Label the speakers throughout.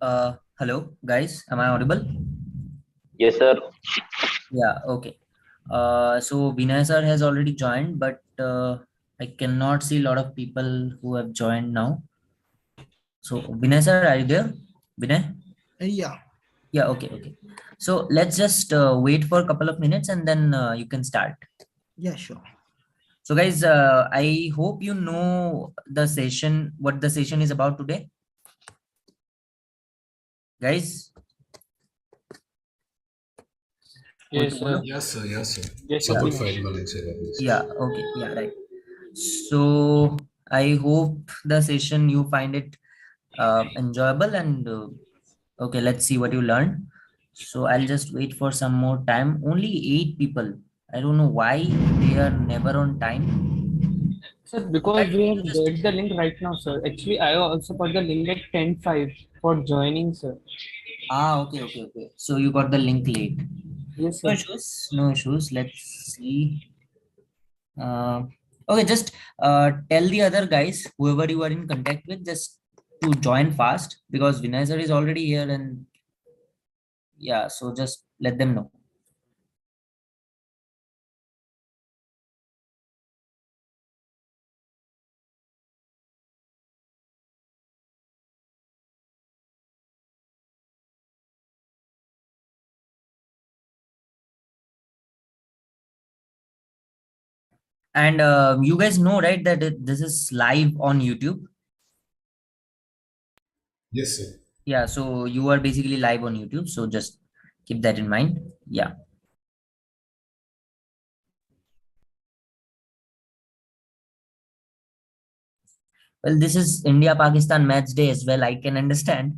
Speaker 1: Hello, guys. Am I audible?
Speaker 2: Yes, sir.
Speaker 1: Yeah, okay. So Vinay sir has already joined, but I cannot see a lot of people who have joined now. So Vinay sir, are you there? Vinay?
Speaker 3: Yeah,
Speaker 1: Yeah, okay, okay. So let's just wait for a couple of minutes and then you can start.
Speaker 3: yeah, sure.
Speaker 1: So guys, I hope you know the session, what the session is about today. Guys, कोई
Speaker 4: Yes,
Speaker 1: तो
Speaker 4: sir.
Speaker 1: बोलो.
Speaker 5: Yes, sir. Yes, sir.
Speaker 4: Yes, sir.
Speaker 5: Support
Speaker 4: Vinay.
Speaker 5: file running, sir.
Speaker 1: Yeah, okay, yeah, right. So I hope the session you find it enjoyable and okay, let's see what you learned. So I'll just wait for some more time. Only 8 people. I don't know why they are never on time.
Speaker 4: Sir, because we have get the link right now, sir. Actually, I also got the link at 10:05 for joining, sir.
Speaker 1: Okay, okay, okay. So you got the link late.
Speaker 4: Yes,
Speaker 1: No
Speaker 4: sir.
Speaker 1: issues, no issues. Let's see. Uh, okay, just tell the other guys, whoever you are in contact with, just to join fast because Vinay sir is already here and yeah, so just let them know. And you guys know, right, that this is live on YouTube.
Speaker 5: Yes, sir.
Speaker 1: Yeah, so you are basically live on YouTube. So just keep that in mind. Yeah. Well, this is India-Pakistan match day as well. I can understand.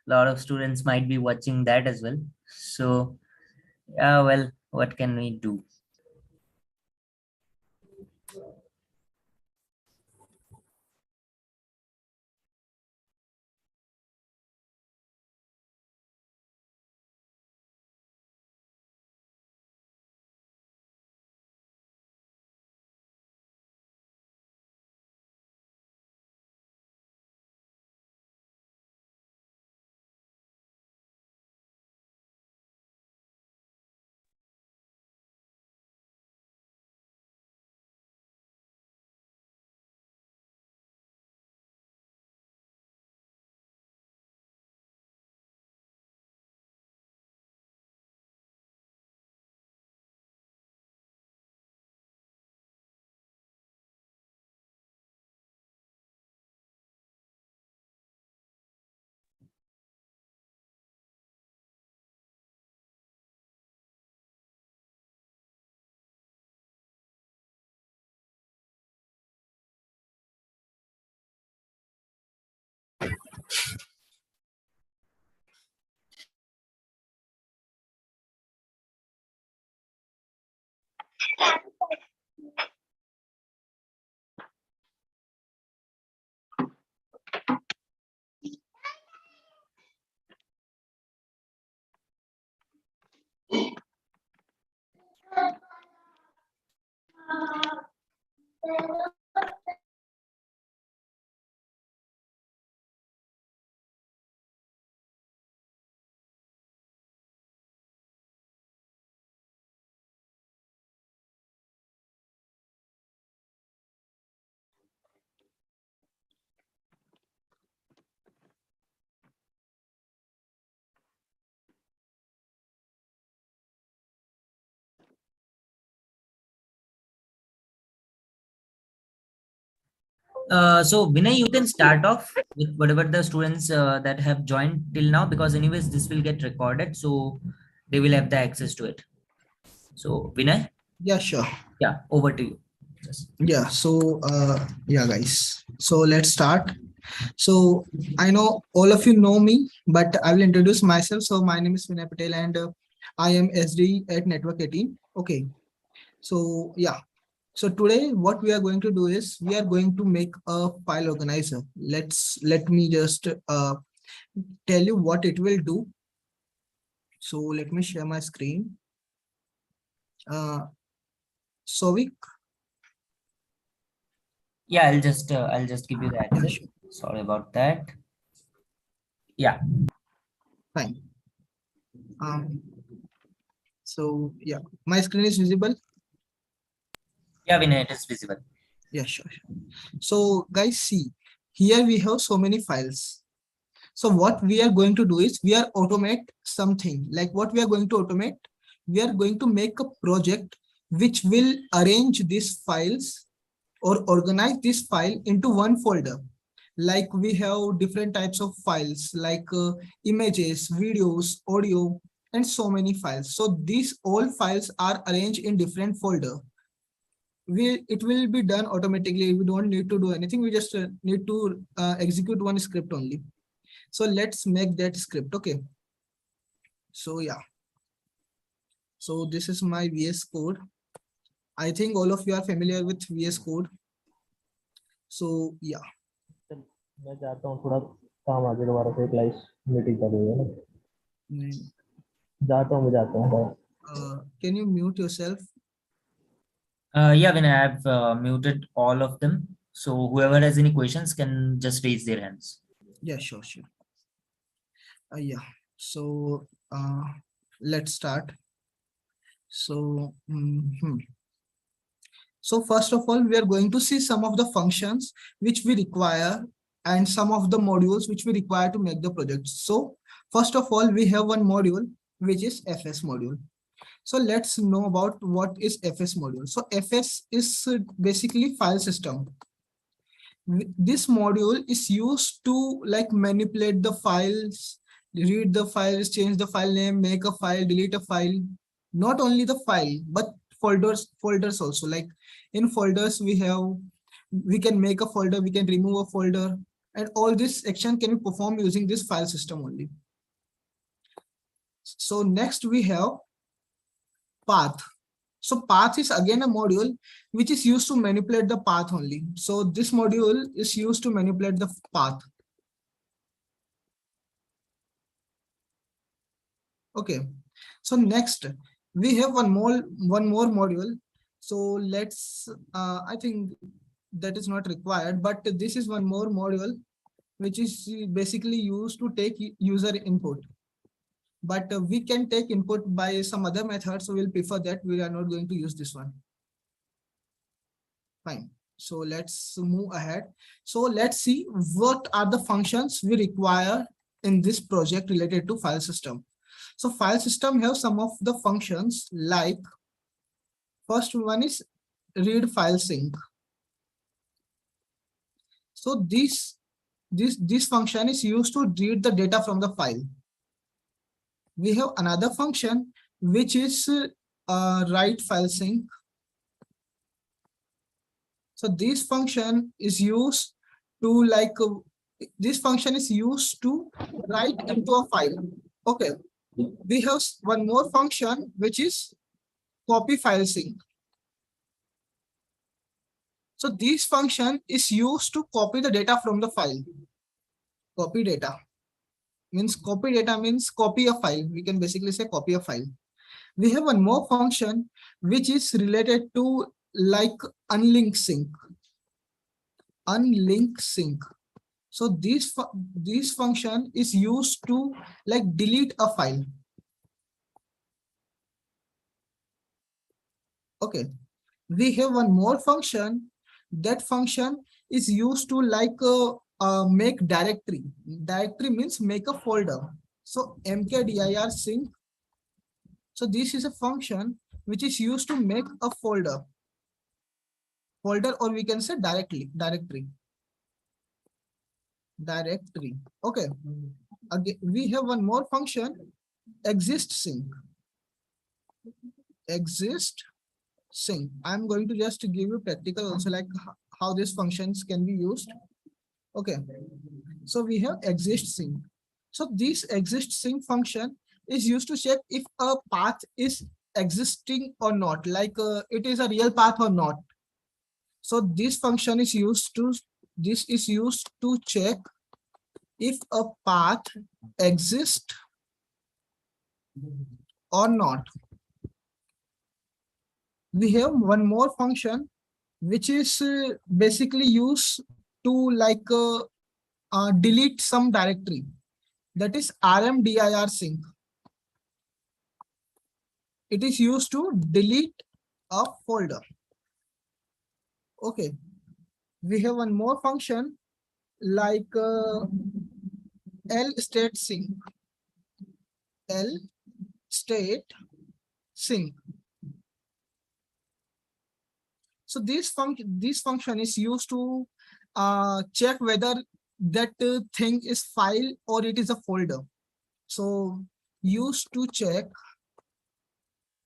Speaker 1: A lot of students might be watching that as well. So, yeah, well, what can we do? So Vinay, you can start off with whatever the students that have joined till now, because anyways, this will get recorded. So they will have the access to it. So Vinay,
Speaker 3: Yeah, sure.
Speaker 1: yeah, over to you. Just.
Speaker 3: Yeah, so yeah, guys. So let's start. So I know all of you know me, but I will introduce myself. So my name is Vinay Patel, and I am SDE at Network 18. Okay. So yeah. So today, what we are going to do is we are going to make a file organizer. Let me just tell you what it will do. So let me share my screen. Sovik.
Speaker 1: Yeah, I'll just give you the
Speaker 3: Yeah,
Speaker 1: access.
Speaker 3: sure.
Speaker 1: Sorry about that. Yeah.
Speaker 3: Fine. So yeah, my screen is visible.
Speaker 1: Yeah, Vinay, it is visible.
Speaker 3: Yeah, sure. So guys, see, here we have so many files. So what we are going to do is we are automate something. Like what we are going to automate, we are going to make a project which will arrange these files or organize this file into one folder. Like we have different types of files like images, videos, audio, and so many files. So these all files are arranged in different folder. It will be done automatically. We don't need to do anything. We just need to execute one script only. So let's make that script. Okay. So yeah. So this is my VS Code. I think all of you are familiar with VS Code. So yeah.
Speaker 2: मैं चाहता हूँ थोड़ा काम आगे दोबारा से class meeting कर रही है ना जाता हूँ
Speaker 3: Can you mute yourself?
Speaker 1: Yeah, Vinay, I've muted all of them. So whoever has any questions can just raise their hands.
Speaker 3: Yeah, sure. Yeah. So let's start. So so first of all, we are going to see some of the functions which we require and some of the modules which we require to make the project. So first of all, we have one module which is FS module. So let's know about what is FS module. So FS is basically file system. This module is used to like manipulate the files, read the files, change the file name, make a file, delete a file. Not only the file, but folders also. Like in folders, we can make a folder, we can remove a folder, and all this action can be performed using this file system only. So next we have path. So path is again a module which is used to manipulate the path only. So this module is used to manipulate the path. Okay. So next we have one more module. So let's I think that is not required, but this is one more module which is basically used to take user input. But we can take input by some other method, so we'll prefer that. We are not going to use this one. Fine. So let's move ahead. So let's see what are the functions we require in this project related to file system. So file system have some of the functions like first one is read file sync. So this function is used to read the data from the file. We have another function which is write file sync. So this function is used to this function is used to write into a file. Okay. We have one more function which is copy file sync. So this function is used to copy the data from the file. Copy data means copy a file. We can basically say copy a file. We have one more function which is related to like unlink sync. Unlink sync. So this function is used to like delete a file. Okay. We have one more function. That function is used to like make directory. Directory means make a folder. So mkdir sync. So this is a function which is used to make a folder, or we can say directly directory. Okay. Again, we have one more function, exist sync. Exist sync. I'm going to just give you practical also, like how these functions can be used. Okay. So we have exist sync. So this exist sync function is used to check if a path is existing or not, like it is a real path or not. So this function is used to check if a path exists or not. We have one more function which is basically used to like delete some directory. that is rmdir sync. It is used to delete a folder. Okay, we have one more function like l state sync. L state sync. So this function is used to check whether that thing is file or it is a folder. So used to check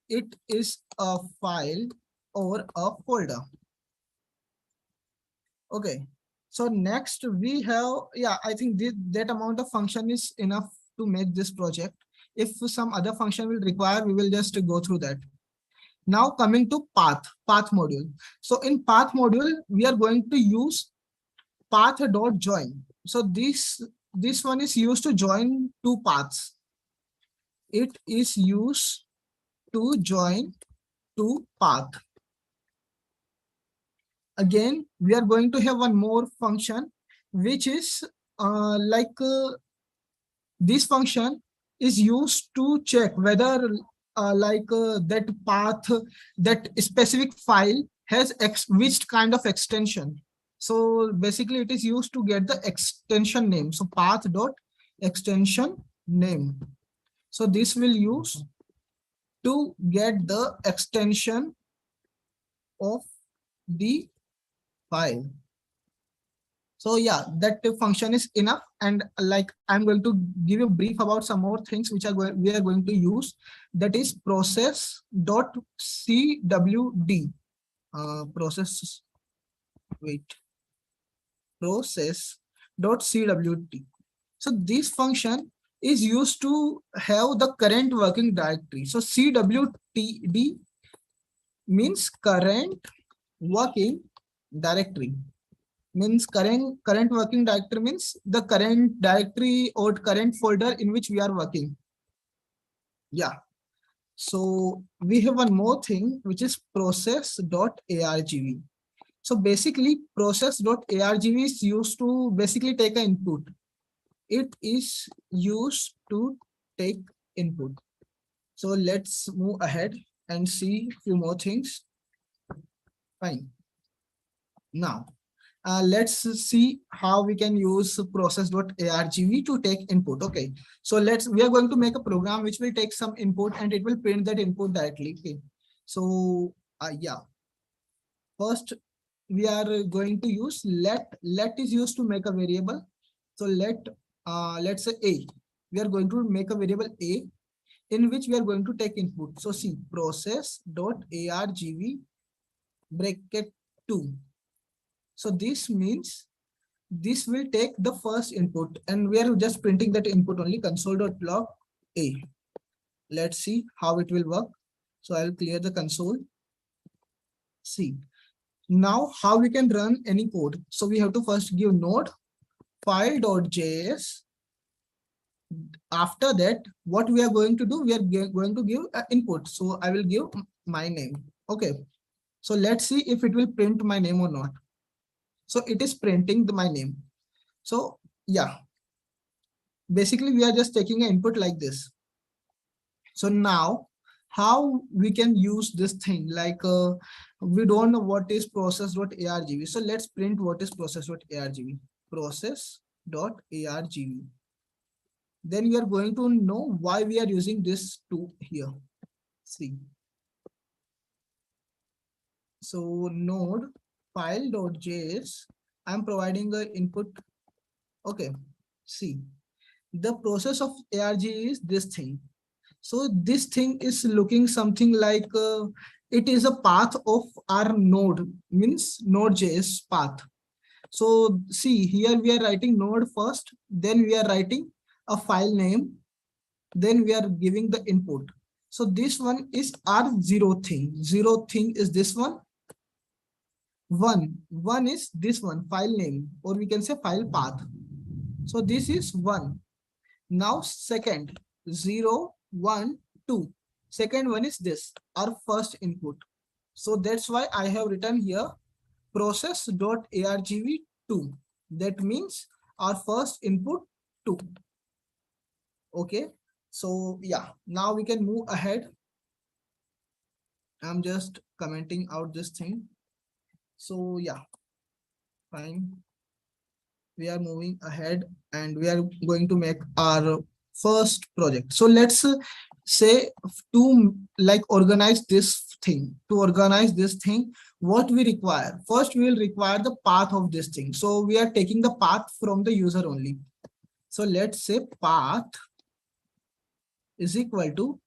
Speaker 3: it is a file or a folder. Okay. So next we have, yeah, I think that amount of function is enough to make this project. If some other function will require, we will just go through that. Now coming to path module. So in path module, we are going to use path.join. So this one is used to join two paths. It is used to join two path. Again, we are going to have one more function, which is this function is used to check whether that path, that specific file has which kind of extension. So basically it is used to get the extension name. So path dot extension name. So this will use to get the extension of the file. So yeah, that function is enough. And like I'm going to give you a brief about some more things which we are going to use. That is process.cwd. Process.cwd. So this function is used to have the current working directory. So cwd means current working directory. Means current working directory means the current directory or current folder in which we are working. Yeah. So we have one more thing, which is process.argv. So basically process.argv is used to basically take an input. It is used to take input. So let's move ahead and see a few more things. Fine. Now, let's see how we can use process.argv to take input. Okay, so we are going to make a program which will take some input and it will print that input directly. Okay, so yeah, first we are going to use let. Let is used to make a variable. So let's say a. We are going to make a variable a in which we are going to take input. So see process.argv bracket 2. So this means this will take the first input and we are just printing that input only, console.log a. Let's see how it will work. So I'll clear the console. See, now how we can run any code. So we have to first give node file.js. After that, what we are going to do, we are going to give input. So I will give my name. Okay. So let's see if it will print my name or not. So it is printing my name. So yeah, basically we are just taking an input like this. So now how we can use this thing, like we don't know what is process.argv. So let's print what is process.argv. Process.argv. Then we are going to know why we are using this to here. See. So node file.js, I'm providing the input. Okay, see, the process of arg is this thing. So this thing is looking something like it is a path of our node, means node.js path. So see, here we are writing node first, then we are writing a file name, then we are giving the input. So this one is our zero thing. Zero thing is this one. One is this one, file name, or we can say file path. So this is 1. Now second, 0, 1, 2. Second one is this, our first input. So that's why I have written here process.argv2. That means our first input 2. Okay, so yeah, now we can move ahead. I'm just commenting out this thing. So yeah, fine. We are moving ahead and we are going to make our first project. So let's say to like organize this thing. To organize this thing, what we require? First, we will require the path of this thing. So we are taking the path from the user only. So let's say path is equal to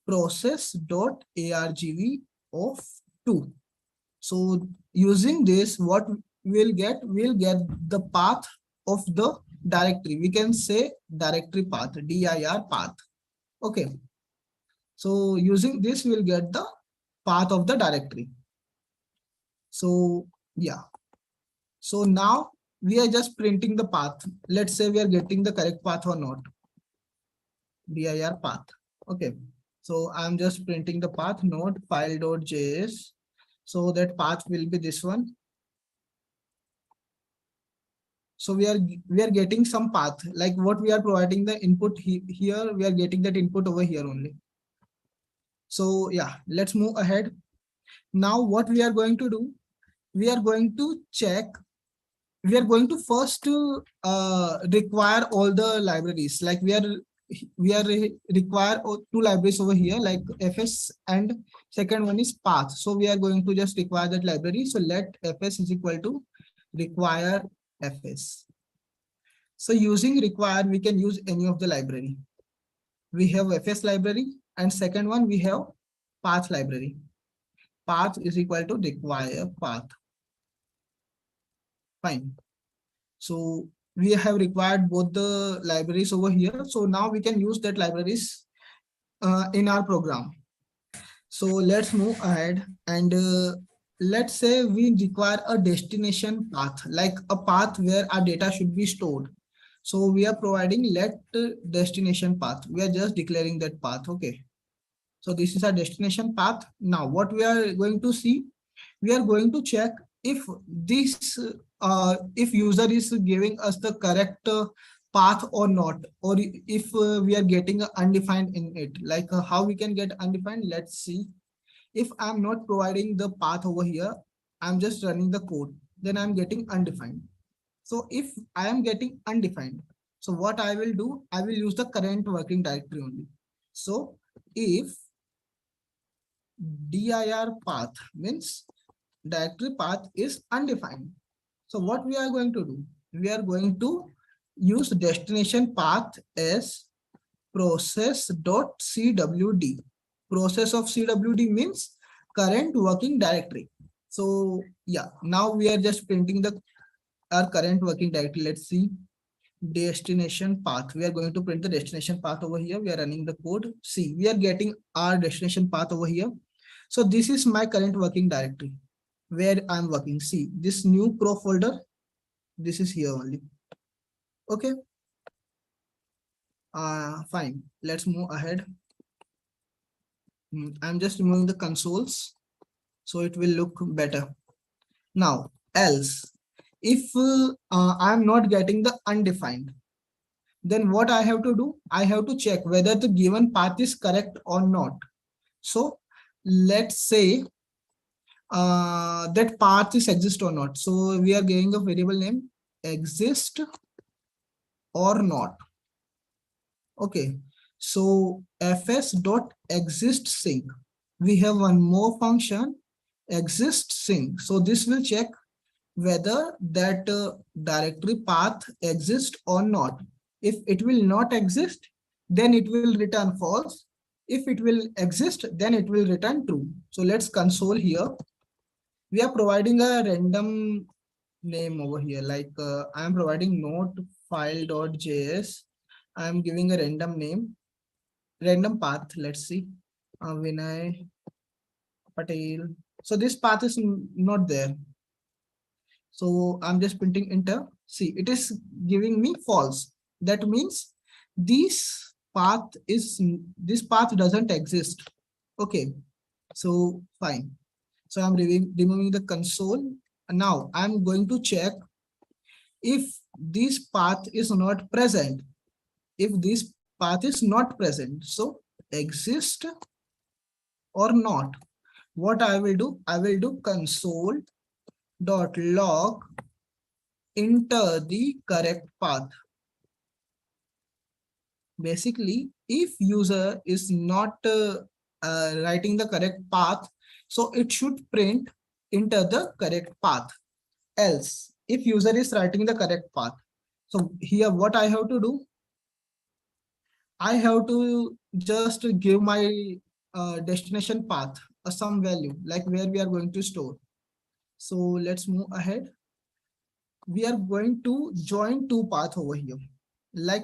Speaker 3: process.argv of 2. So using this, what we'll get the path of the directory. We can say directory path, dir path. Okay. So using this, we'll get the path of the directory. So yeah. So now we are just printing the path. Let's say we are getting the correct path or not. dir path. Okay. So I'm just printing the path node file.js. So that path will be this one. So we are getting some path, like what we are providing the input here, we are getting that input over here only. So yeah, let's move ahead. Now what we are going to do, we are going to check, we are going to first require all the libraries. Like we are require two libraries over here, like fs, and second one is path. So we are going to just require that library. So let fs is equal to require fs. So using require, we can use any of the library. We have fs library, and second one we have path library. Path is equal to require path. Fine. So we have required both the libraries over here. So now we can use that libraries in our program. So let's move ahead and let's say we require a destination path, like a path where our data should be stored. So we are providing let destination path. We are just declaring that path. Okay. So this is our destination path. Now what we are going to see, we are going to check if this if user is giving us the correct path or not, or if we are getting undefined in it. Like how we can get undefined. Let's see. If I'm not providing the path over here, I'm just running the code, then I'm getting undefined. So if I am getting undefined, so what I will do, I will use the current working directory only. So if dir path means directory path is undefined. So what we are going to do, we are going to use destination path as process.cwd. Process of cwd means current working directory. So yeah, now we are just printing the our current working directory. Let's see, destination path. We are going to print the destination path over here. We are running the code. See, we are getting our destination path over here. So this is my current working directory where I'm working. See, this new pro folder, this is here only. Okay. Fine. Let's move ahead. I'm just removing the consoles so it will look better. Now, else, if I'm not getting the undefined, then what I have to do, I have to check whether the given path is correct or not. So let's say that path is exist or not. So we are giving a variable name exist or not. Okay. So fs.exist sync. We have one more function exist sync. So this will check whether that directory path exists or not. If it will not exist, then it will return false. If it will exist, then it will return true. So let's console here. We are providing a random name over here. Like I am providing node file.js. I am giving a random name, random path. Let's see, Vinay Patel. So this path is not there. So I'm just printing enter. See, it is giving me false. That means this path doesn't exist. Okay. So fine. So I'm removing the console. Now I'm going to check if this path is not present. If this path is not present. So exist or not. What I will do? I will do console.log enter the correct path. Basically, if user is not writing the correct path, so it should print enter the correct path. Else, if user is writing the correct path, so here what I have to do, I have to just give my destination path some value, like where we are going to store. So let's move ahead. We are going to join two paths over here, like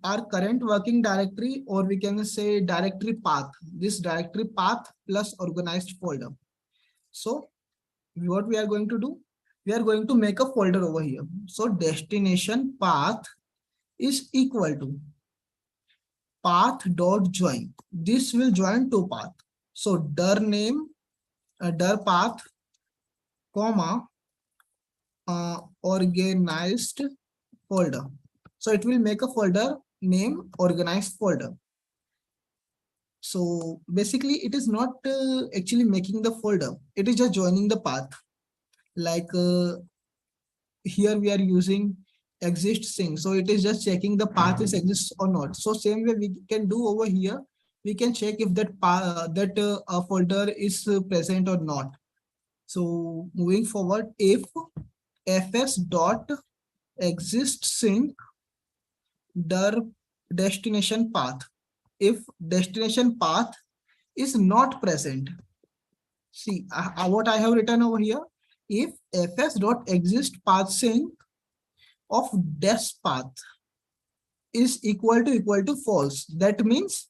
Speaker 3: our current working directory, or we can say directory path, this directory path plus organized folder. So what we are going to do, we are going to make a folder over here. So destination path is equal to path.join. This will join two path. So dir name, dir path, comma, organized folder. So it will make a folder name organized folder. So basically it is not actually making the folder. It is just joining the path. Like here we are using exist sync. So it is just checking the path is exists or not. So same way we can do over here. We can check if that folder is present or not. So moving forward, if fs dot exist sync dir destination path, if destination path is not present, see what I have written over here. If fs dot exist path sync of des path is equal to false, that means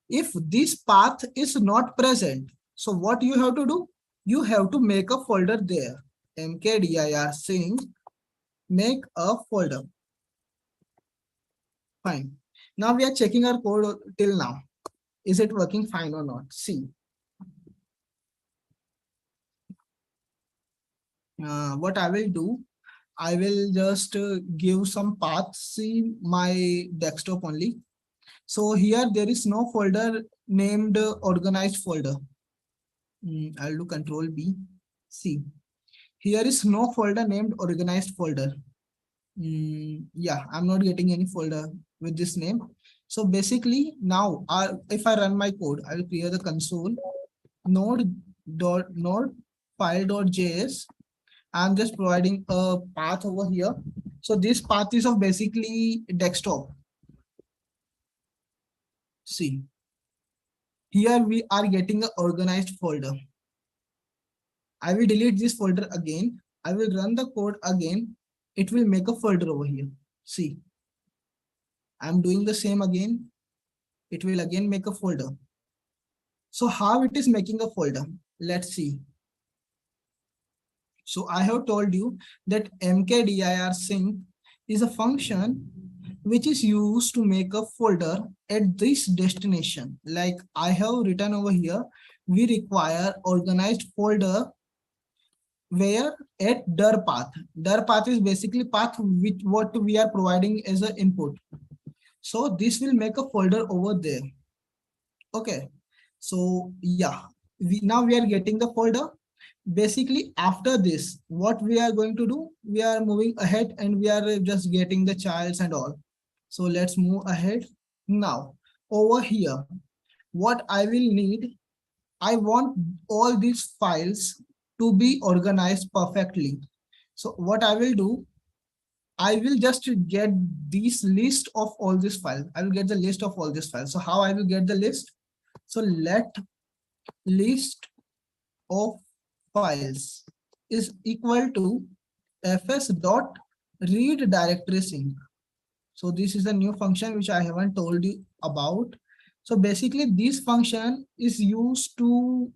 Speaker 3: if this path is not present, so what you have to do, you have to make a folder there. Mkdir sync make a folder. Fine. Now we are checking our code till now. Is it working fine or not? See. What I will do, I will just give some paths. See my desktop only. So here there is no folder named organized folder. I'll do Control B. See, here is no folder named organized folder. Yeah, I'm not getting any folder with this name. So basically now if I run my code, I will clear the console node file.js. I'm just providing a path over here. So this path is of basically desktop. See, here we are getting an organized folder. I will delete this folder again. I will run the code again. It will make a folder over here. See, I'm doing the same again. It will again make a folder. So how it is making a folder? Let's see. So I have told you that mkdir sync is a function which is used to make a folder at this destination. Like I have written over here, we require organized folder where at dir path. Dir path is basically path with what we are providing as an input. So this will make a folder over there. Okay. So yeah, now we are getting the folder. Basically after this, what we are going to do, we are moving ahead and we are just getting the childs and all. So let's move ahead. Now over here, what I will need, I want all these files to be organized perfectly. So what I will do, I will just get this list of all these files. I will get the list of all these files. So how I will get the list? So let list of files is equal to fs dot read directory sync. So this is a new function which I haven't told you about. So basically this function is used to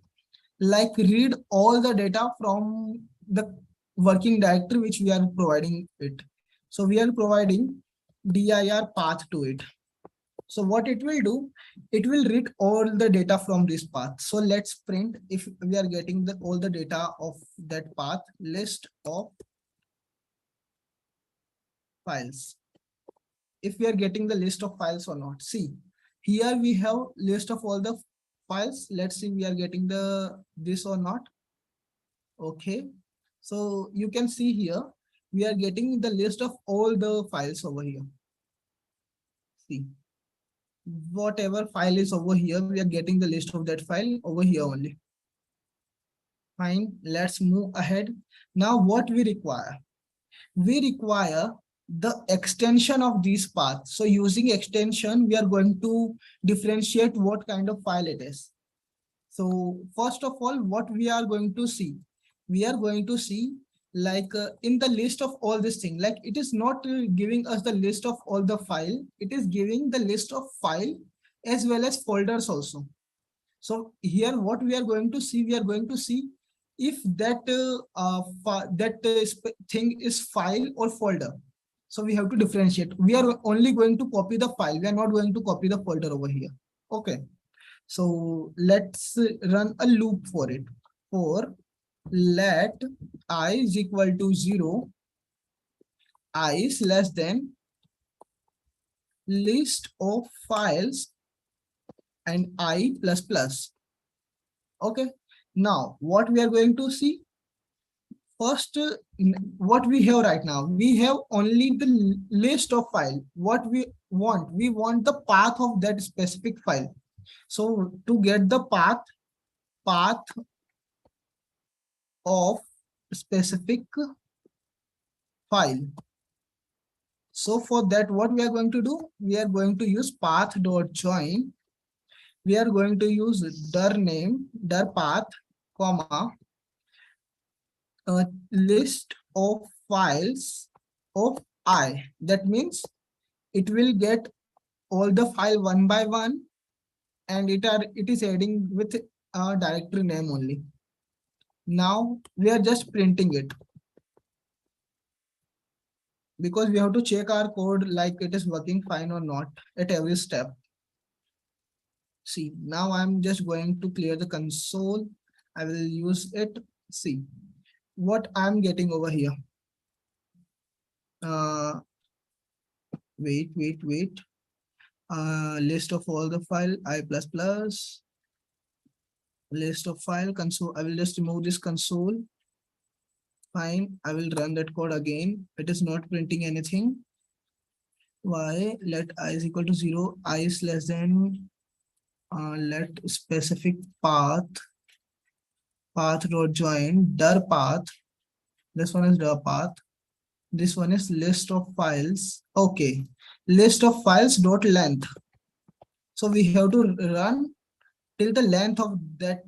Speaker 3: like read all the data from the working directory which we are providing it. So we are providing dir path to it. So what it will do, it will read all the data from this path. So let's print if we are getting all the data of that path, list of files if we are getting the list of files or not. See, here we have list of all the files. Let's see we are getting the this or not. Okay, so you can see here we are getting the list of all the files over here. See, whatever file is over here, we are getting the list of that file over here only. Fine, let's move ahead. Now what we require? We require the extension of these paths. So using extension, we are going to differentiate what kind of file it is. So first of all, what we are going to see? We are going to see like in the list of all this thing, like it is not giving us the list of all the file. It is giving the list of file as well as folders also. So here what we are going to see, we are going to see if that thing is file or folder. So we have to differentiate. We are only going to copy the file. We are not going to copy the folder over here. Okay. So let's run a loop for it. For let I is equal to 0, I is less than list of files and I plus plus. Okay. Now what we are going to see? First, what we have right now, we have only the list of file. What we want the path of that specific file. So to get the path of specific file. So for that, what we are going to do? We are going to use path.join. We are going to use dir name, dir path, comma, a list of files of I. That means it will get all the file one by one, and it is adding with a directory name only. Now we are just printing it because we have to check our code like it is working fine or not at every step. See, now I'm just going to clear the console. I will use it. See what I'm getting over here. Wait. List of all the file I plus plus, list of file console. I will just remove this console. Fine, I will run that code again. It is not printing anything. Why? Let I is equal to 0, I is less than let specific path dot join dir path. This one is dir path. This one is list of files. Okay, list of files dot length. So we have to run till the length of that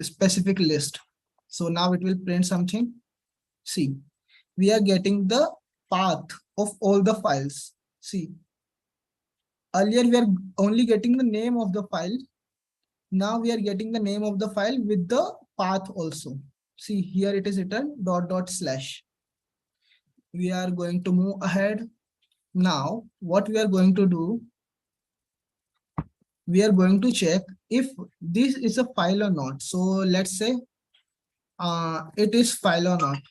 Speaker 3: specific list. So now it will print something. See, we are getting the path of all the files. See, earlier we are only getting the name of the file. Now we are getting the name of the file with the path also. See, here it is written // We are going to move ahead. Now what we are going to do, we are going to check if this is a file or not. So let's say it is file or not.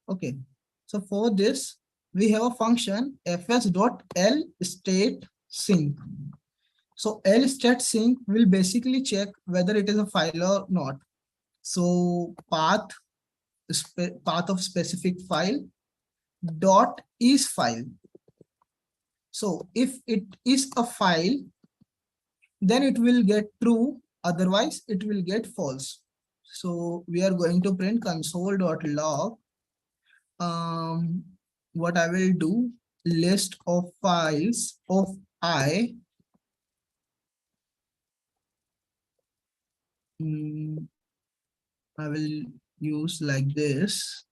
Speaker 3: Okay, so for this we have a function fs.lStateSync. So lStateSync will basically check whether it is a file or not. So path of specific file dot is file. So if it is a file, then it will get true, otherwise it will get false. So we are going to print console.log. What I will do, list of files of I. I will use like this,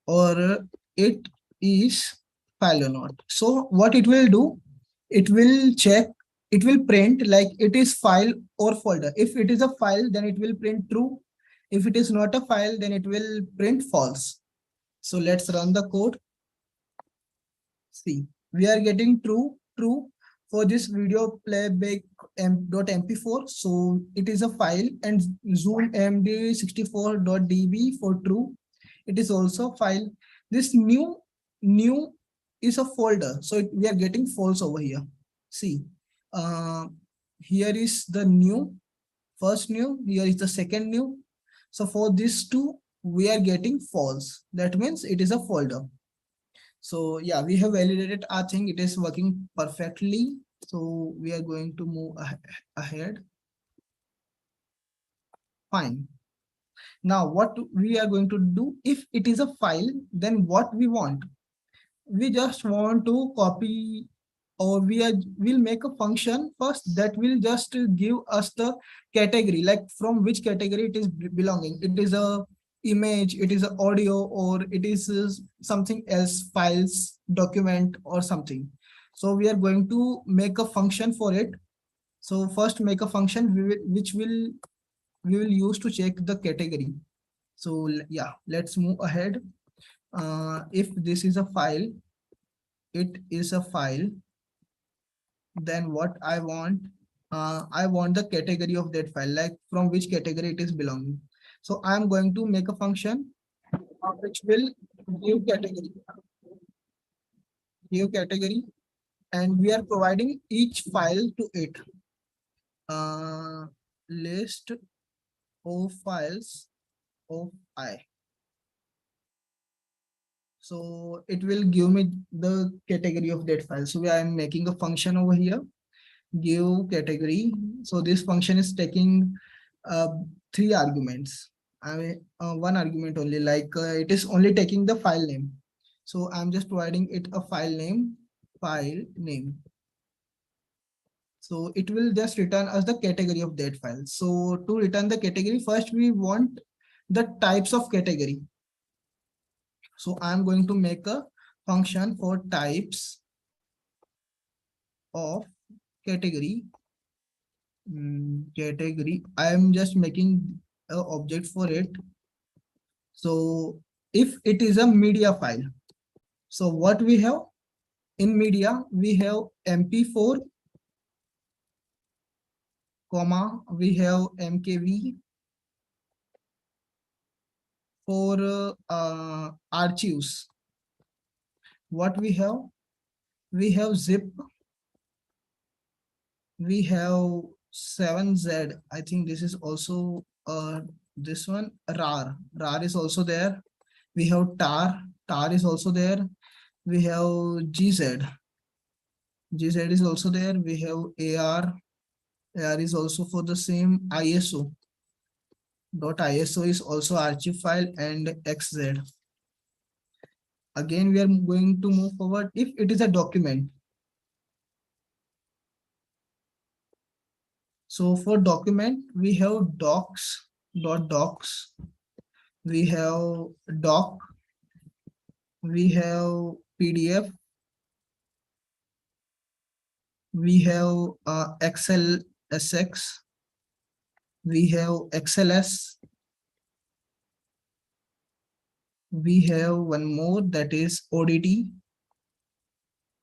Speaker 3: or it is file or not. So what it will do, it will check, it will print like it is file or folder. If it is a file, then it will print true. If it is not a file, then it will print false. So let's run the code. See, we are getting true for this video playback .mp4. So it is a file, and zoom md64.db for true. It is also file. This new is a folder. So we are getting false over here. See, uh, here is the new, first new, here is the second new. So for these two, we are getting false. That means it is a folder. So yeah, we have validated our thing. It is working perfectly. So we are going to move ahead. Fine. Now what we are going to do, if it is a file, then what we want? We just want to copy, or will make a function first that will just give us the category, like from which category it is belonging. It is a image, it is a audio, or it is something else, files, document, or something. So we are going to make a function for it. So first make a function which we will use to check the category. So yeah, let's move ahead. If this is a file, it is a file, then what I want the category of that file, like from which category it is belonging. So I'm going to make a function which will give category, and we are providing each file to it. List of files of I. So it will give me the category of that file. So I am making a function over here, give category. So this function is taking uh, 3 arguments. I mean, one argument only, like it is only taking the file name. So I'm just providing it a file name. So it will just return us the category of that file. So to return the category, first we want the types of category. So I'm going to make a function for types of category. Category. I am just making an object for it. So if it is a media file, so what we have in media, we have MP4, comma, we have MKV. For archives, what we have zip, we have 7Z. I think this is also this one. rar is also there. We have tar is also there. We have gz is also there. We have ar is also for the same. iso is also archive file, and xz. Again, we are going to move forward. If it is a document, so for document, we have docs, we have doc, we have PDF, we have Excel SX, we have XLS, we have one more, that is ODT,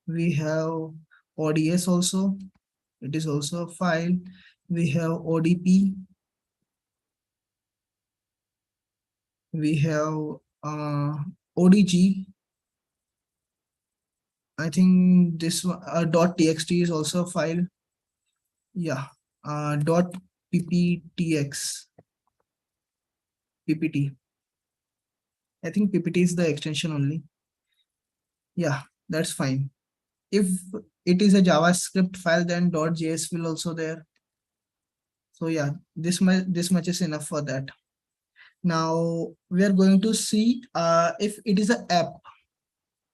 Speaker 3: we have ODS also, it is also a file, we have ODP, we have ODG. I think this one .txt is also a file. Yeah, .pptx, ppt. I think ppt is the extension only. Yeah, that's fine. If it is a JavaScript file, then .js will also there. So yeah, this much is enough for that. Now we are going to see if it is an app.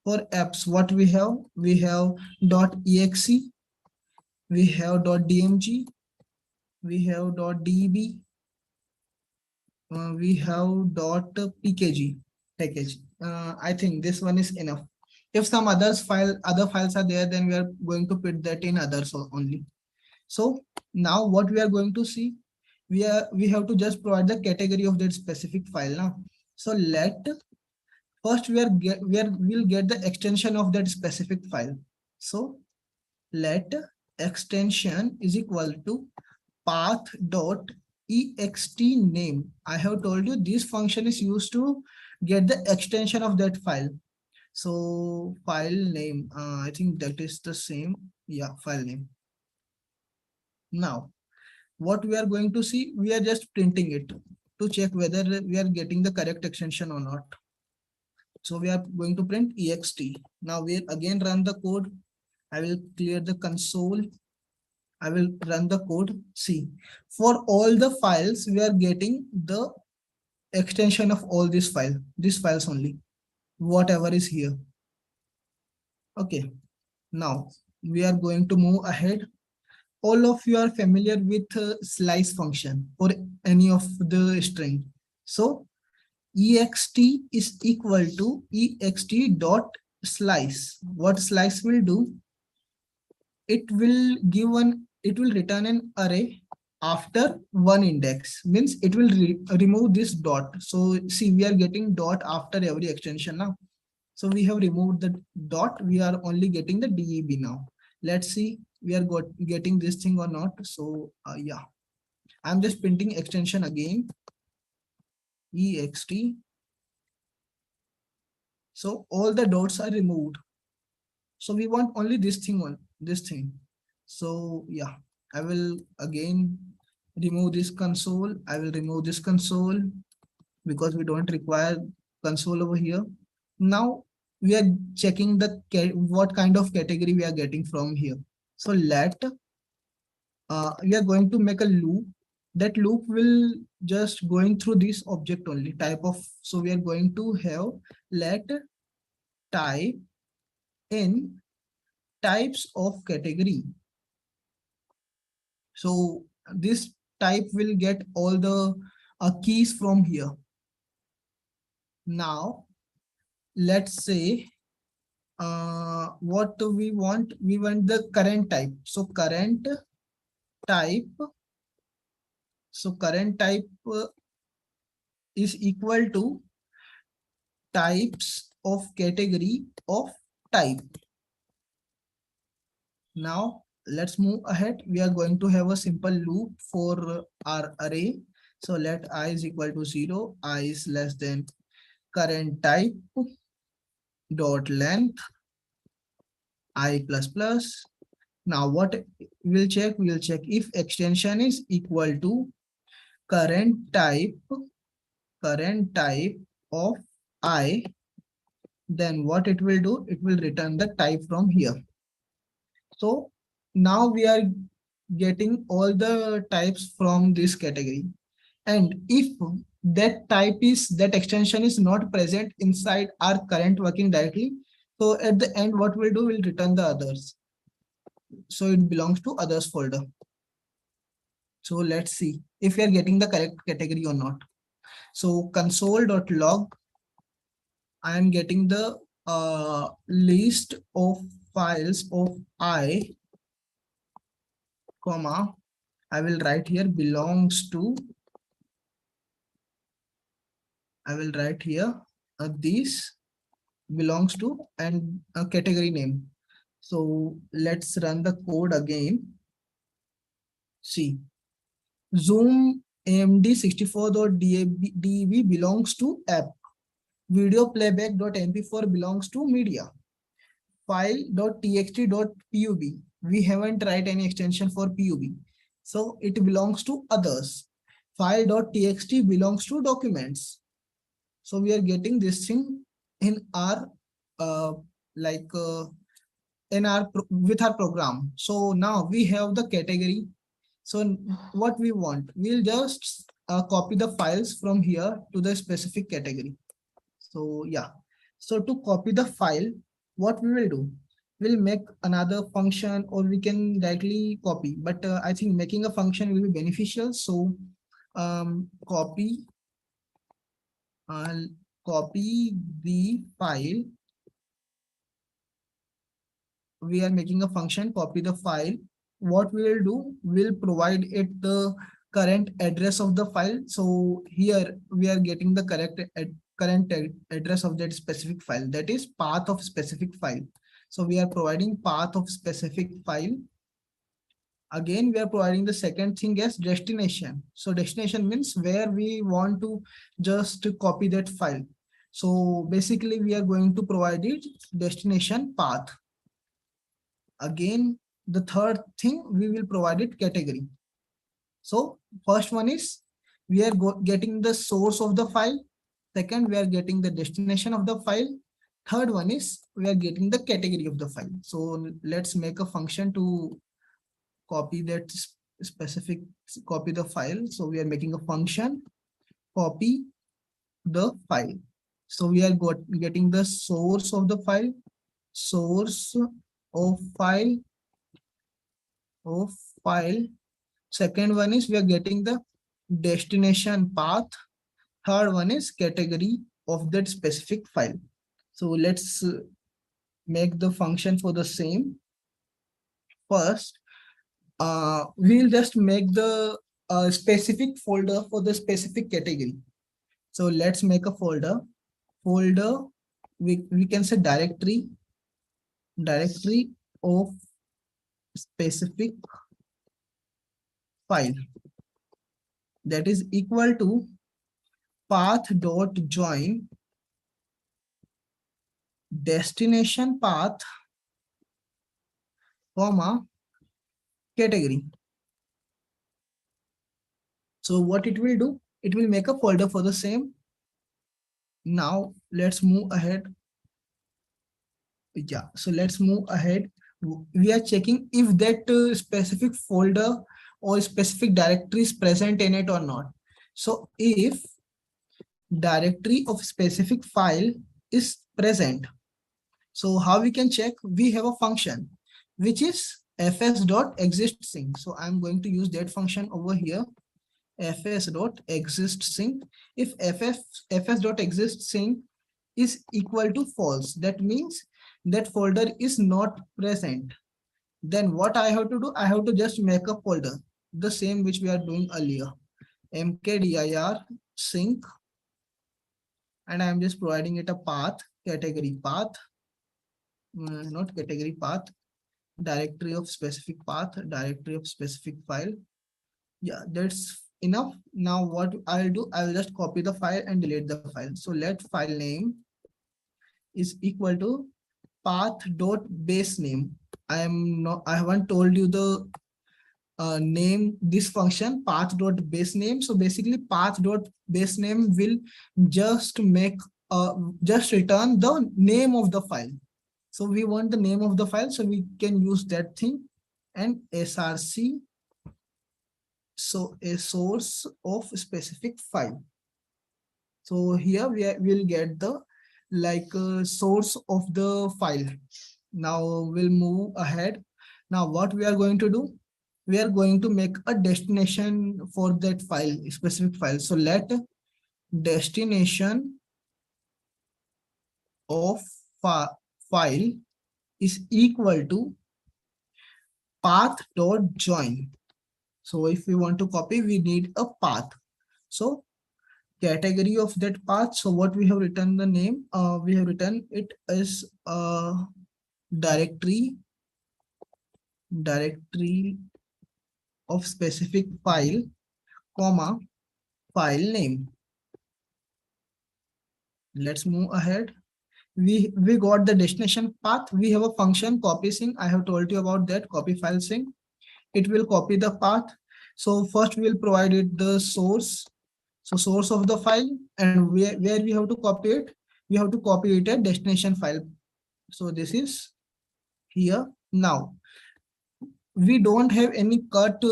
Speaker 3: For apps, what we have .exe, we have .dmg, we have .deb, we have .pkg package. I think this one is enough. If some other files are there, then we are going to put that in others only. So now what we are going to see, we have to just provide the category of that specific file now. So first we'll get the extension of that specific file. So let extension is equal to path.ext name. I have told you this function is used to get the extension of that file. So file name, I think that is the same. Yeah, file name. Now, what we are going to see, we are just printing it to check whether we are getting the correct extension or not. So we are going to print ext. Now we again run the code. I will clear the console. I will run the code. See, for all the files, we are getting the extension of all these files only, whatever is here. Okay, now we are going to move ahead. All of you are familiar with slice function or any of the string. So ext is equal to ext dot slice. What slice will do? It will return an array after one index, means it will remove this dot. So see, we are getting dot after every extension now. So we have removed the dot. We are only getting the deb now. Let's see we are getting this thing or not. So yeah, I'm just printing extension again, ext. So all the dots are removed. So we want only this thing. So yeah, I will again remove this console. I will remove this console because we don't require console over here. Now we are checking the what kind of category we are getting from here. So we are going to make a loop. That loop will just going through this object only type of. So we are going to have let type in types of category. So this type will get all the keys from here. Now let's say what do we want? We want the current type. So current type. So current type is equal to types of category of type. Now let's move ahead. We are going to have a simple loop for our array. So let I is equal to 0, I is less than current type dot length I plus plus. Now what we'll check? We'll check if extension is equal to current type of I, then what it will do? It will return the type from here. So now we are getting all the types from this category. And if that extension is not present inside our current working directory, so at the end, what we'll do, we'll return the others. So it belongs to others folder. So let's see if we are getting the correct category or not. So console.log, I am getting the list of files of I, comma, I will write here belongs to, I will write here this belongs to and a category name. So let's run the code again. See, Zoom AMD64.deb belongs to app. Video playback.mp4 belongs to media. File.txt.pub. We haven't write any extension for pub. So it belongs to others. File.txt belongs to documents. So we are getting this thing in our with our program. So now we have the category. So what we want, we'll just copy the files from here to the specific category. So yeah, so to copy the file, what we will do, we'll make another function or we can directly copy, but I think making a function will be beneficial. So copy the file. We are making a function, copy the file. What we will do, we'll provide it the current address of the file. So here we are getting the current address of that specific file, that is path of specific file. So we are providing path of specific file. Again, we are providing the second thing as destination. So destination means where we want to just copy that file. So basically we are going to provide it destination path. Again, the third thing, we will provide it category. So first one is we are getting the source of the file. Second, we are getting the destination of the file. Third one is we are getting the category of the file. So let's make a function to copy that specific, copy the file. So we are making a function, copy the file. So we are getting the source of the file, source of file, of file. Second one is we are getting the destination path. Third one is category of that specific file. So let's make the function for the same. First, we'll just make the specific folder for the specific category. So let's make a folder. We can say directory of specific file, that is equal to path.join destination path, comma, category. So what it will do, it will make a folder for the same. Now let's move ahead. Yeah, so let's move ahead. We are checking if that specific folder or specific directory is present in it or not. So if directory of specific file is present, so how we can check? We have a function which is fs.existSync. So I'm going to use that function over here, fs.existSync. If fs.existSync is equal to false, that means that folder is not present. Then what I have to do? I have to just make a folder, the same which we are doing earlier, mkdir sync, and I am just providing it a path, category path, not category path, directory of specific path, directory of specific file. Yeah, that's enough. Now what I'll do, I will just copy the file and delete the file. So let file name is equal to path.base name. I haven't told you the name this function, path.base name. So basically path.base name will just make just return the name of the file. So we want the name of the file, so we can use that thing. And src, so a source of specific file. So here we'll get the source of the file. Now we'll move ahead. Now what we are going to do, we are going to make a destination for that file, specific file. So let destination of file is equal to path.join. So if we want to copy, we need a path. So category of that path. So what we have written the name, we have written it as directory of specific file, comma, file name. Let's move ahead. We got the destination path. We have a function copy sync. I have told you about that, copy file sync. It will copy the path. So first we will provide it the source. So source of the file, and where we have to copy it, we have to copy it at destination file. So this is here. Now we don't have any cut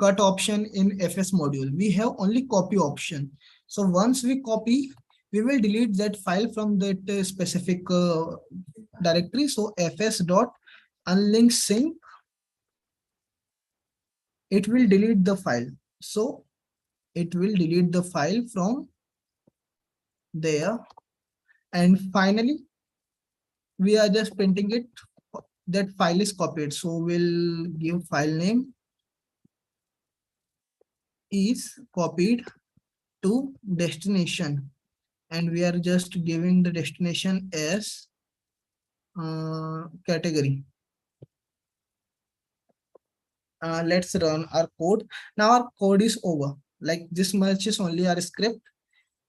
Speaker 3: option in fs module. We have only copy option. So once we copy, we will delete that file from that specific directory. So fs.unlinked sync, it will delete the file. So it will delete the file from there. And finally, we are just printing it, that file is copied. So we'll give file name is copied to destination, and we are just giving the destination as category. Let's run our code. Now our code is over. Like this much is only our script,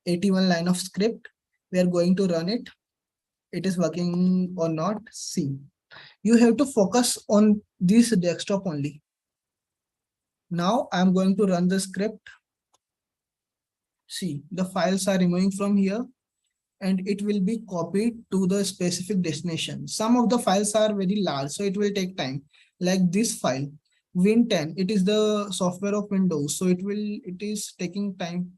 Speaker 3: 81 line of script. We are going to run it. It is working or not. See, you have to focus on this desktop only. Now I'm going to run the script. See, the files are removing from here and it will be copied to the specific destination. Some of the files are very large, so it will take time. Like this file, Win10, it is the software of Windows, so it is taking time.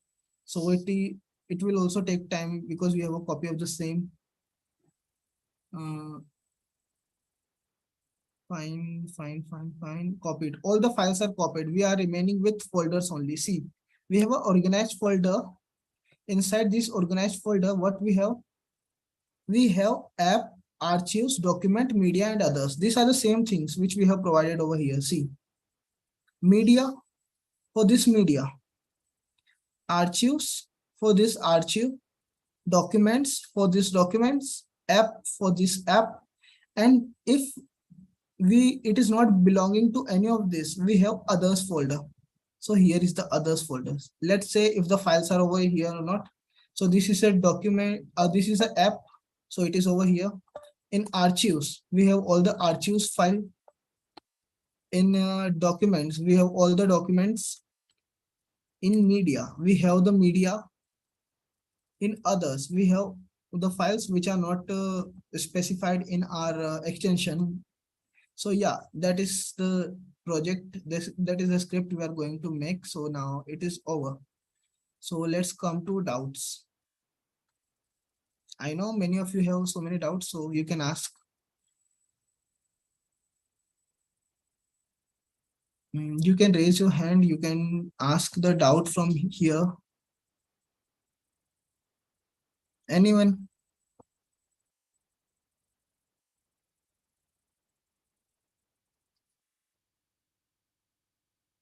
Speaker 3: So it will also take time because we have a copy of the same. Fine. Copied. All the files are copied. We are remaining with folders only. See, we have an organized folder. Inside this organized folder, what we have? We have app, archives, document, media, and others. These are the same things which we have provided over here. See, media for this media, archives for this archive, documents for this documents, app for this app, and if it is not belonging to any of this, we have others folder. So here is the others folders. Let's say if the files are over here or not. So this is a document, this is an app, so it is over here. In archives, we have all the archives file. In documents, we have all the documents. In media, we have the media. In others, we have the files which are not specified in our extension. So yeah, that is the project. That is the script we are going to make. So now it is over. So let's come to doubts. I know many of you have so many doubts, so you can ask. You can raise your hand. You can ask the doubt from here. Anyone?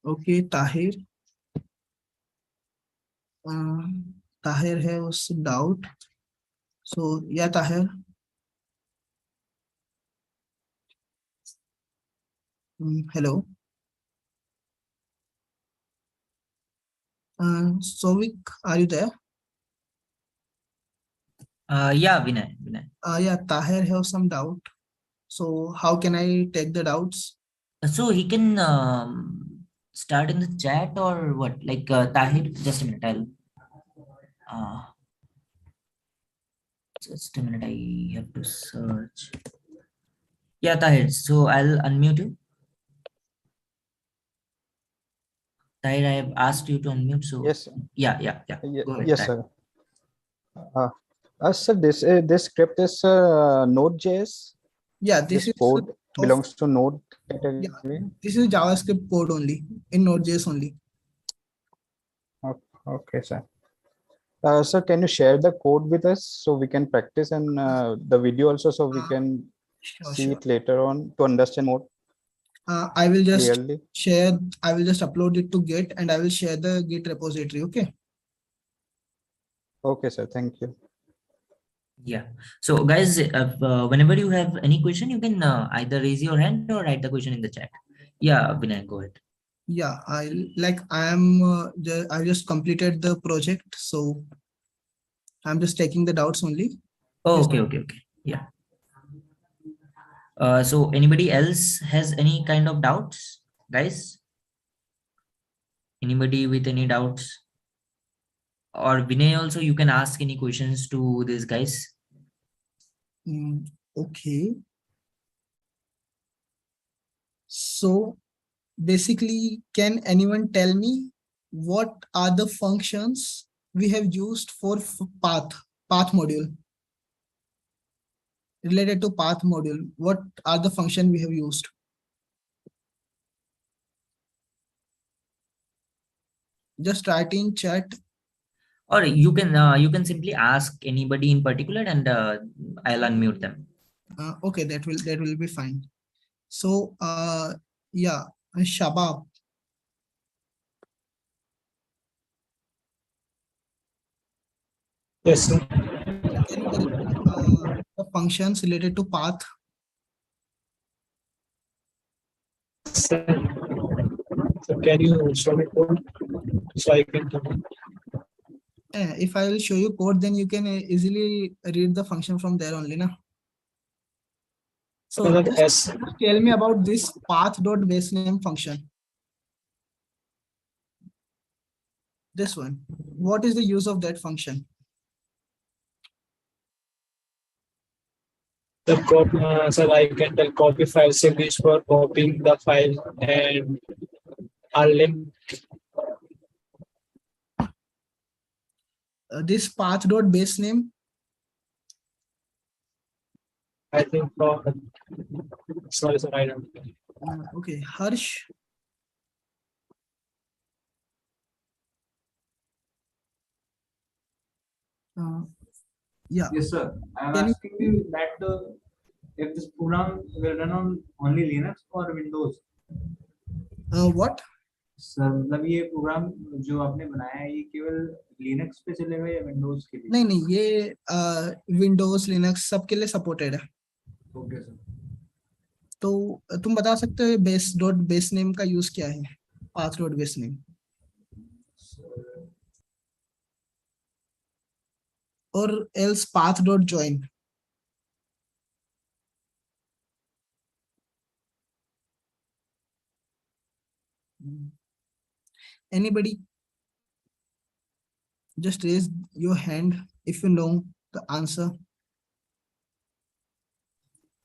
Speaker 3: Okay, Tahir. Tahir has doubt. So yeah, Tahir. Hello. Sovik, are you there?
Speaker 1: Yeah, Vinay.
Speaker 3: Yeah, Tahir has some doubt. So how can I take the doubts?
Speaker 1: So he can start in the chat or what? Like Tahir, just a minute. Uh, just a minute. I have to search. Yeah, Tahir. So I'll unmute you. Tahir, I have asked you to unmute. So
Speaker 5: Yes, sir.
Speaker 1: yeah. Go ahead,
Speaker 5: Yes,
Speaker 1: Tahir.
Speaker 5: sir. Sir, this script is Node.js.
Speaker 3: Yeah, this
Speaker 5: This
Speaker 3: is
Speaker 5: code
Speaker 3: of,
Speaker 5: belongs to Node category.
Speaker 3: yeah, this is JavaScript code only in Node.js only.
Speaker 5: Okay, sir. Sir, can you share the code with us so we can practice, and the video also, so we can see it later on to understand more
Speaker 3: I will just
Speaker 5: clearly?
Speaker 3: share. I will just upload it to Git and I will share the Git repository. Okay.
Speaker 5: Okay, sir. Thank you.
Speaker 1: Yeah. So guys, whenever you have any question, you can either raise your hand or write the question in the chat. Yeah, Vinay, go ahead.
Speaker 3: Yeah, I just completed the project, so I'm just taking the doubts only.
Speaker 1: Oh, okay. Yeah. So anybody else has any kind of doubts, guys? Anybody with any doubts? Or Vinay also, you can ask any questions to these guys.
Speaker 3: Okay. So basically, can anyone tell me what are the functions we have used for path module? Related to path module, what are the function we have used? Just write in chat.
Speaker 1: Or you can simply ask anybody in particular and I'll unmute them.
Speaker 3: Okay, that will be fine. So yeah, Shabab.
Speaker 6: Yes, sir.
Speaker 3: Can you tell me the functions related to path?
Speaker 6: So can you show me code so I can do it?
Speaker 3: If I will show you code, then you can easily read the function from there only, na? So just tell me about this path.basename function. This one. What is the use of that function?
Speaker 6: The copy, so I can tell copy file sync is for copying the file and our link.
Speaker 3: This path.basename.
Speaker 6: I think for sorry, sir, I don't.
Speaker 3: Okay, Harsh. Yeah.
Speaker 7: Yes, sir. I am
Speaker 3: Can you-
Speaker 7: asking you that if this program will run on only Linux or Windows.
Speaker 3: What?
Speaker 7: Sir मतलब ये programme जो आपने बनाया है ये केवल Linux पे चलेगा या विंडोज के लिए?
Speaker 3: नहीं, ये विंडोज लिनक्स सबके लिए सपोर्टेड है।
Speaker 7: Okay sir.
Speaker 3: तो तुम बता सकते हो base name का यूज क्या है? path.basename और else path.join. Anybody? Just raise your hand if you know the answer.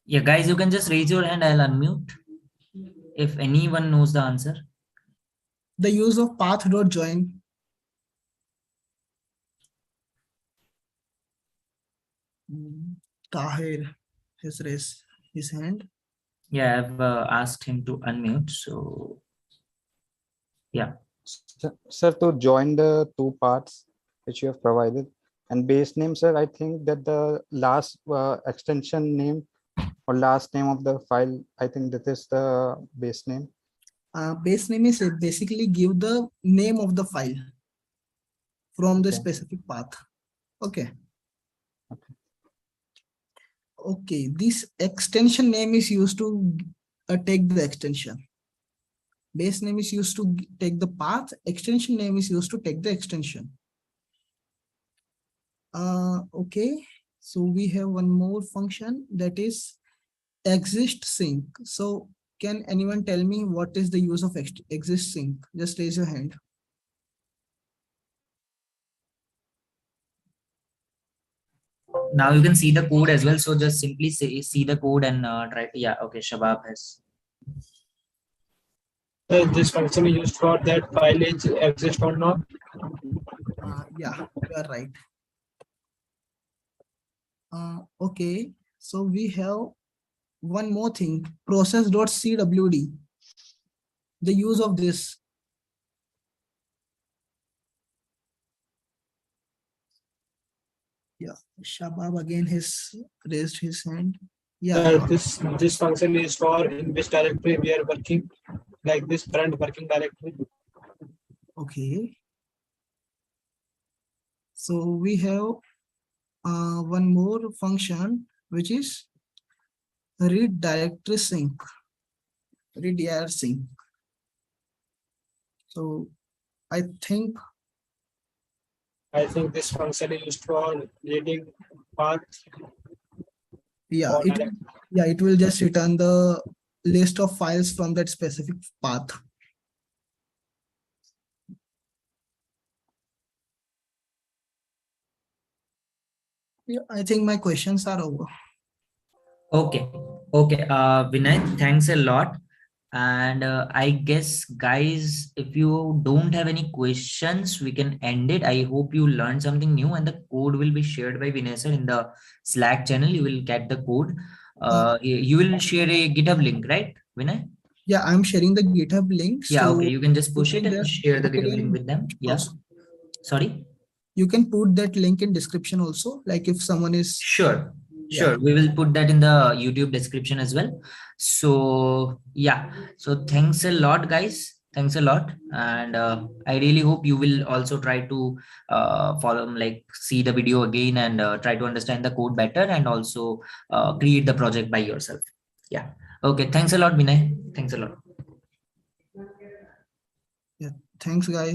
Speaker 1: Yeah, guys, you can just raise your hand. I'll unmute if anyone knows the answer.
Speaker 3: The use of path.join. Tahir has raised his hand.
Speaker 1: Yeah, I've asked him to unmute. So, yeah.
Speaker 5: Sir, to join the two parts which you have provided, and base name, sir, I think that the last extension name or last name of the file, I think that is the base name.
Speaker 3: Base name is basically give the name of the file from the
Speaker 5: Okay.
Speaker 3: specific path. Okay. Okay, this extension name is used to take the extension. Base name is used to take the path. Extension name is used to take the extension. Okay, so we have one more function that is exist sync. So can anyone tell me what is the use of exist sync? Just raise your hand.
Speaker 1: Now you can see the code as well. So just simply say, see the code and try. Yeah, okay. Shabab has.
Speaker 6: This function is used for that file is exist or not.
Speaker 3: Yeah, you are right. Okay, so we have one more thing, process.cwd. The use of this. Yeah, Shabab again has raised his hand. Yeah.
Speaker 6: This function is for in which directory we are working, like this current working directory.
Speaker 3: Okay. So we have one more function which is read directory sync. Read dir sync. So I think
Speaker 6: this function is used for reading path.
Speaker 3: yeah, it will just return the list of files from that specific path. Yeah, I think my questions are over.
Speaker 1: Okay. Okay. Vinay, thanks a lot. And I guess, guys, if you don't have any questions, we can end it. I hope you learned something new, and the code will be shared by Vinay sir in the Slack channel. You will get the code. You will share a GitHub link, right, Vinay?
Speaker 3: Yeah, I'm sharing the GitHub link.
Speaker 1: Yeah,
Speaker 3: so
Speaker 1: okay. You can just push it and
Speaker 3: that
Speaker 1: share the
Speaker 3: put
Speaker 1: GitHub
Speaker 3: in
Speaker 1: link with them. Yeah.
Speaker 3: also.
Speaker 1: Sorry.
Speaker 3: You can put that link in description also. Like if someone is
Speaker 1: Sure.
Speaker 3: Yeah.
Speaker 1: Sure, we will put that in the YouTube description as well. So yeah, so thanks a lot, guys. Thanks a lot, and I really hope you will also try to follow, like, see the video again and try to understand the code better, and also create the project by yourself. Yeah. Okay. Thanks a lot, Vinay. Thanks a lot.
Speaker 3: Yeah. Thanks, guys.